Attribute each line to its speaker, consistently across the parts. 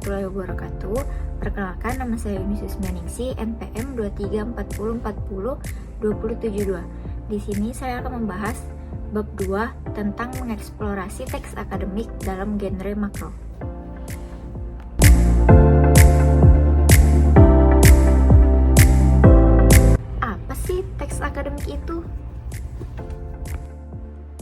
Speaker 1: warahmatullahi wabarakatuh. Perkenalkan, nama saya Yunisus Meningsi, NPM 2340402072. Di sini saya akan membahas bab 2 tentang mengeksplorasi teks akademik dalam genre makro. Apa sih teks akademik itu?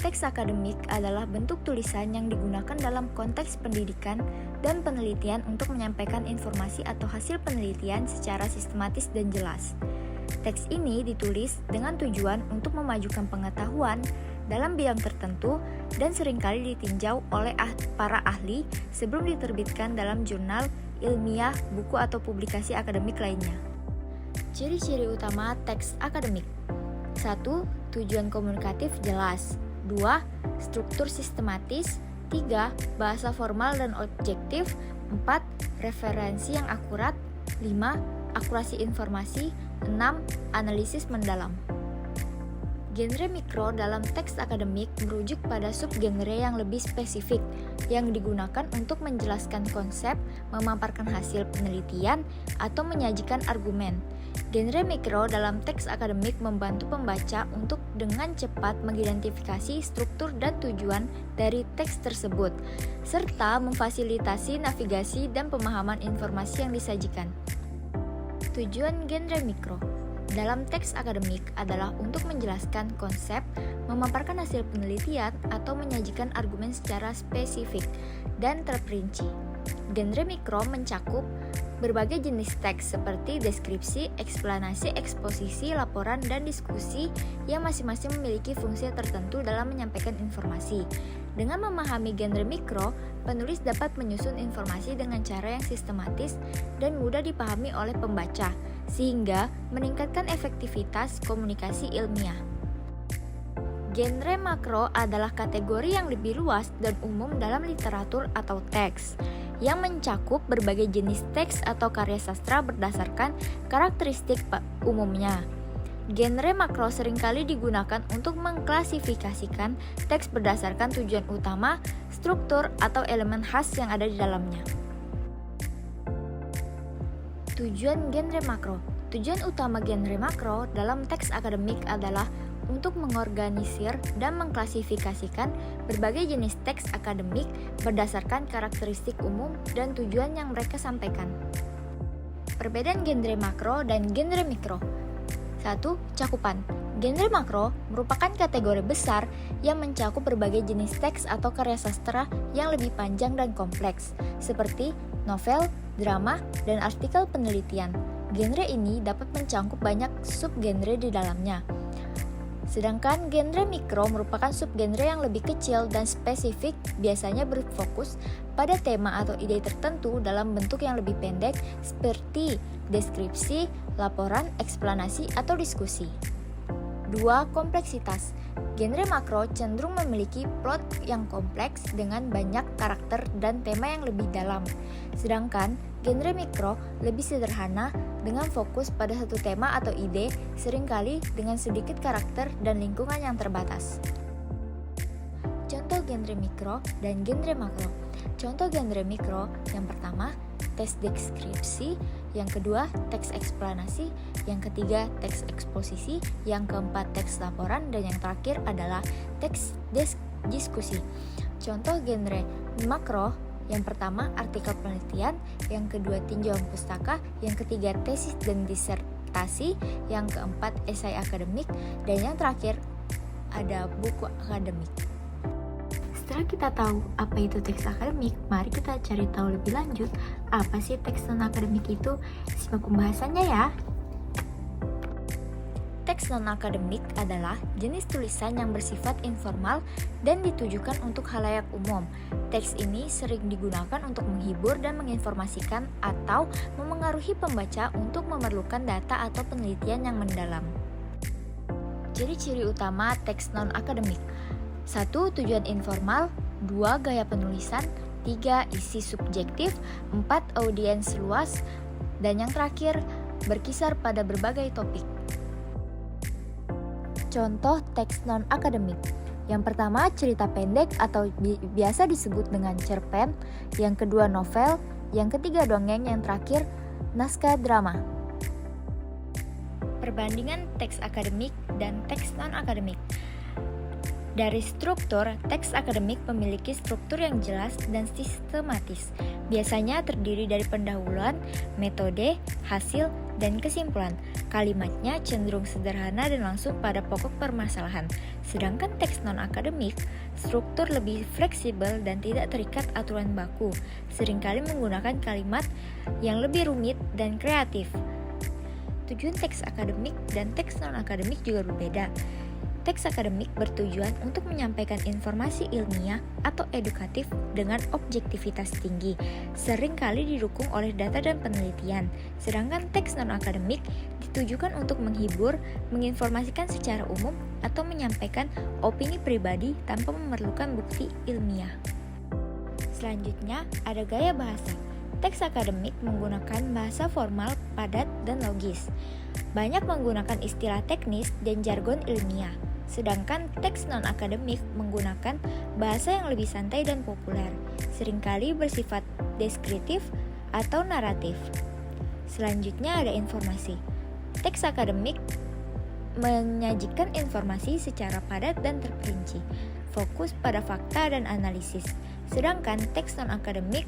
Speaker 1: Teks akademik adalah bentuk tulisan yang digunakan dalam konteks pendidikan dan penelitian untuk menyampaikan informasi atau hasil penelitian secara sistematis dan jelas. Teks ini ditulis dengan tujuan untuk memajukan pengetahuan dalam bidang tertentu dan seringkali ditinjau oleh para ahli sebelum diterbitkan dalam jurnal, ilmiah, buku atau publikasi akademik lainnya. Ciri-ciri utama teks akademik: 1. Tujuan komunikatif jelas. 2. Struktur sistematis. 3. Bahasa formal dan objektif. 4. Referensi yang akurat. 5. Akurasi informasi. 6. Analisis mendalam. Genre mikro dalam teks akademik merujuk pada subgenre yang lebih spesifik yang digunakan untuk menjelaskan konsep, memaparkan hasil penelitian, atau menyajikan argumen. Genre mikro dalam teks akademik membantu pembaca untuk dengan cepat mengidentifikasi struktur dan tujuan dari teks tersebut, serta memfasilitasi navigasi dan pemahaman informasi yang disajikan. Tujuan genre mikro dalam teks akademik adalah untuk menjelaskan konsep, memaparkan hasil penelitian, atau menyajikan argumen secara spesifik dan terperinci. Genre mikro mencakup berbagai jenis teks seperti deskripsi, eksplanasi, eksposisi, laporan, dan diskusi yang masing-masing memiliki fungsi tertentu dalam menyampaikan informasi. Dengan memahami genre mikro, penulis dapat menyusun informasi dengan cara yang sistematis dan mudah dipahami oleh pembaca, sehingga meningkatkan efektivitas komunikasi ilmiah. Genre makro adalah kategori yang lebih luas dan umum dalam literatur atau teks, yang mencakup berbagai jenis teks atau karya sastra berdasarkan karakteristik umumnya. Genre makro seringkali digunakan untuk mengklasifikasikan teks berdasarkan tujuan utama, struktur, atau elemen khas yang ada di dalamnya. Tujuan genre makro. Tujuan utama genre makro dalam teks akademik adalah untuk mengorganisir dan mengklasifikasikan berbagai jenis teks akademik berdasarkan karakteristik umum dan tujuan yang mereka sampaikan. Perbedaan genre makro dan genre mikro. 1. Cakupan. Genre makro merupakan kategori besar yang mencakup berbagai jenis teks atau karya sastra yang lebih panjang dan kompleks, seperti novel, drama, dan artikel penelitian. Genre ini dapat mencakup banyak subgenre di dalamnya. Sedangkan genre mikro merupakan subgenre yang lebih kecil dan spesifik, biasanya berfokus pada tema atau ide tertentu dalam bentuk yang lebih pendek seperti deskripsi, laporan, eksplanasi, atau diskusi. 2. Kompleksitas. Genre makro cenderung memiliki plot yang kompleks dengan banyak karakter dan tema yang lebih dalam. Sedangkan genre mikro lebih sederhana dengan fokus pada satu tema atau ide, seringkali dengan sedikit karakter dan lingkungan yang terbatas. Contoh genre mikro dan genre makro. Contoh genre mikro yang pertama, teks deskripsi, yang kedua, teks eksplanasi, yang ketiga, teks eksposisi, yang keempat, teks laporan, dan yang terakhir adalah teks diskusi. Contoh genre makro yang pertama, artikel penelitian, yang kedua, tinjauan pustaka, yang ketiga, tesis dan disertasi, yang keempat, esai akademik, dan yang terakhir ada buku akademik. Setelah kita tahu apa itu teks akademik, mari kita cari tahu lebih lanjut apa sih teks non-akademik itu. Simak pembahasannya ya. Teks non-akademik adalah jenis tulisan yang bersifat informal dan ditujukan untuk khalayak umum. Teks ini sering digunakan untuk menghibur dan menginformasikan atau memengaruhi pembaca untuk memerlukan data atau penelitian yang mendalam. Ciri-ciri utama teks non-akademik: 1. Tujuan informal. 2. Gaya penulisan. 3. Isi subjektif. 4. Audiens luas. Dan yang terakhir, berkisar pada berbagai topik. Contoh teks non-akademik. Yang pertama, cerita pendek atau biasa disebut dengan cerpen. Yang kedua, novel. yang ketiga dongeng, yang terakhir naskah drama. Perbandingan teks akademik dan teks non-akademik. Dari struktur, teks akademik memiliki struktur yang jelas dan sistematis. Biasanya terdiri dari pendahuluan, metode, hasil, dan kesimpulan. Kalimatnya cenderung sederhana dan langsung pada pokok permasalahan. Sedangkan teks non-akademik, struktur lebih fleksibel dan tidak terikat aturan baku. Seringkali menggunakan kalimat yang lebih rumit dan kreatif. Tujuan teks akademik dan teks non-akademik juga berbeda. Teks akademik bertujuan untuk menyampaikan informasi ilmiah atau edukatif dengan objektivitas tinggi, seringkali didukung oleh data dan penelitian. Sedangkan teks non-akademik ditujukan untuk menghibur, menginformasikan secara umum, atau menyampaikan opini pribadi tanpa memerlukan bukti ilmiah. Selanjutnya, ada gaya bahasa. Teks akademik menggunakan bahasa formal, padat, dan logis. Banyak menggunakan istilah teknis dan jargon ilmiah. Sedangkan teks non-akademik menggunakan bahasa yang lebih santai dan populer, seringkali bersifat deskriptif atau naratif. Selanjutnya ada informasi. Teks akademik menyajikan informasi secara padat dan terperinci, fokus pada fakta dan analisis. Sedangkan teks non-akademik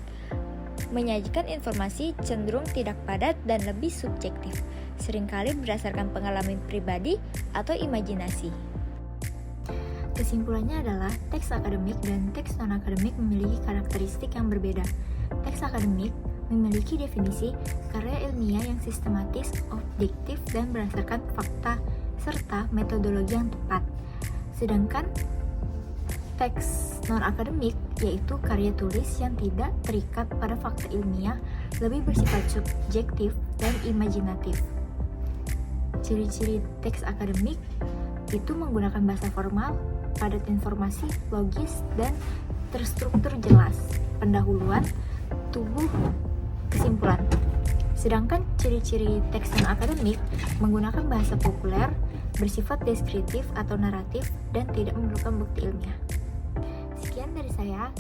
Speaker 1: menyajikan informasi cenderung tidak padat dan lebih subjektif, seringkali berdasarkan pengalaman pribadi atau imajinasi. Kesimpulannya adalah teks akademik dan teks non-akademik memiliki karakteristik yang berbeda. Teks akademik memiliki definisi karya ilmiah yang sistematis, objektif, dan berdasarkan fakta serta metodologi yang tepat. Sedangkan teks non-akademik yaitu karya tulis yang tidak terikat pada fakta ilmiah, lebih bersifat subjektif dan imajinatif. Ciri-ciri teks akademik itu menggunakan bahasa formal, padat informasi, logis, dan terstruktur jelas, pendahuluan, tubuh, kesimpulan. Sedangkan ciri-ciri teks non-akademik menggunakan bahasa populer, bersifat deskriptif atau naratif, dan tidak memerlukan bukti ilmiah. Sekian dari saya,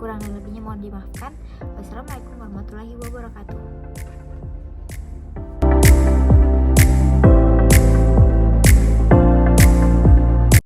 Speaker 1: kurang dan lebihnya mohon dimaafkan. Wassalamualaikum warahmatullahi wabarakatuh.